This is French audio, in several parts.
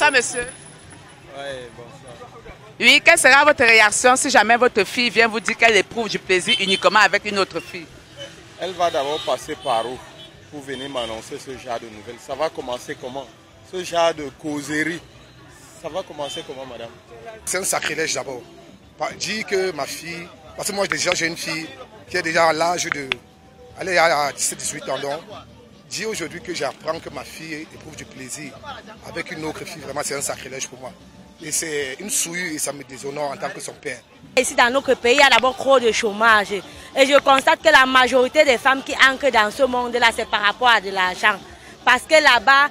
Bonsoir, monsieur. Oui, bonsoir. Oui, quelle sera votre réaction si jamais votre fille vient vous dire qu'elle éprouve du plaisir uniquement avec une autre fille? Elle va d'abord passer par où pour venir m'annoncer ce genre de nouvelles? Ça va commencer comment? Ce genre de causerie, ça va commencer comment, madame? C'est un sacrilège d'abord. Dire que ma fille, parce que moi déjà j'ai une fille qui est déjà à l'âge de... Elle est à 17-18 ans donc. Dire aujourd'hui que j'apprends que ma fille éprouve du plaisir avec une autre fille, vraiment c'est un sacrilège pour moi. Et c'est une souillure et ça me déshonore en tant que son père. Ici dans notre pays, il y a d'abord trop de chômage. Et je constate que la majorité des femmes qui entrent dans ce monde-là, c'est par rapport à de l'argent. Parce que là-bas,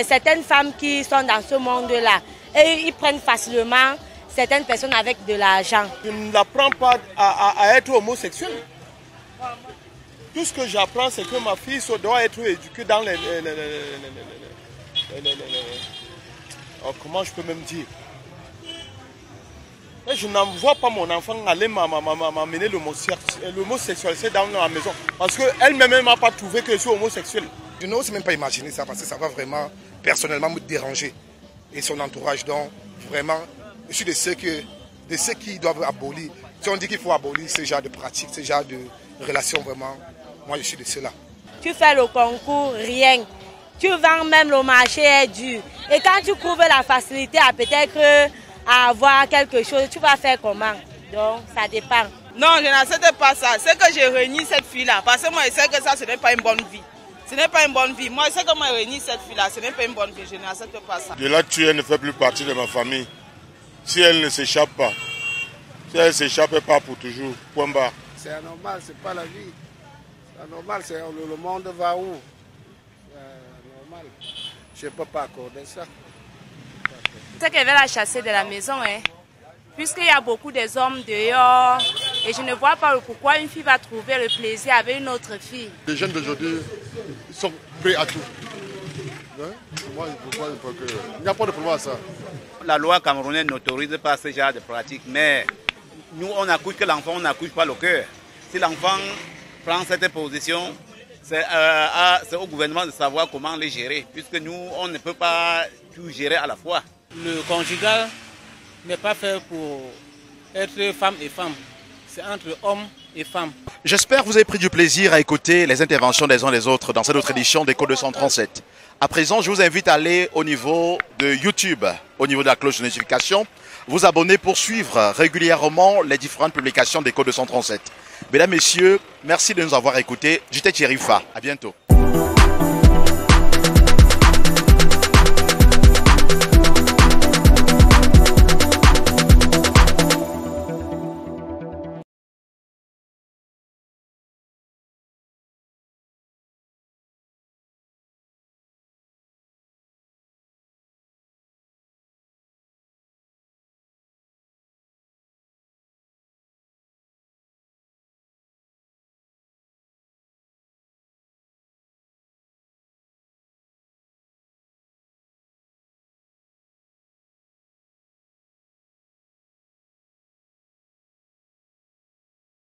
certaines femmes qui sont dans ce monde-là, et ils prennent facilement certaines personnes avec de l'argent. Je ne l'apprends pas à être homosexuel. Tout ce que j'apprends, c'est que ma fille doit être éduquée dans les comment je peux même dire? Et je n'envoie pas mon enfant aller m'amener l'homosexualité dans la maison. Parce qu'elle-même ne m'a pas trouvé que je suis homosexuel. Je n'ose même pas imaginer ça parce que ça va vraiment personnellement me déranger. Et son entourage, donc vraiment, je suis de ceux qui doivent abolir. Si on dit qu'il faut abolir ce genre de pratiques, ce genre de relations, vraiment, moi je suis de ceux-là. Tu fais le concours, rien. Tu vends même le marché est dur. Et quand tu trouves la facilité à peut-être avoir quelque chose, tu vas faire comment? Donc ça dépend. Non, je n'accepte pas ça. C'est que j'ai réuni cette fille-là. Parce que moi je sais que ça, ce n'est pas une bonne vie. Ce n'est pas une bonne vie. Moi je sais que moi réuni cette fille-là, ce n'est pas une bonne vie. Je n'accepte pas ça. De là, elle ne fait plus partie de ma famille. Si elle ne s'échappe pas, si elle ne s'échappe pas pour toujours, point barre. C'est anormal, c'est pas la vie. C'est anormal, le monde va où? Normal. Je ne peux pas accorder ça. C'est qu'elle va la chasser de la maison, hein. Puisqu'il y a beaucoup des hommes dehors, et je ne vois pas pourquoi une fille va trouver le plaisir avec une autre fille. Les jeunes d'aujourd'hui sont prêts à tout. Hein? Moi, il n'y a pas de problème à ça. La loi camerounaise n'autorise pas ce genre de pratique, mais nous, on accouche que l'enfant, on n'accouche pas le cœur. Si l'enfant prend cette position, c'est au gouvernement de savoir comment les gérer, puisque nous, on ne peut pas tout gérer à la fois. Le conjugal n'est pas fait pour être femme et femme, c'est entre hommes et femmes. J'espère que vous avez pris du plaisir à écouter les interventions des uns des autres dans cette autre édition d'Écho 237. À présent, je vous invite à aller au niveau de YouTube, au niveau de la cloche de notification, vous abonner pour suivre régulièrement les différentes publications d'Écho 237. Mesdames, Messieurs, merci de nous avoir écoutés. J'étais Thierry Fa. À bientôt.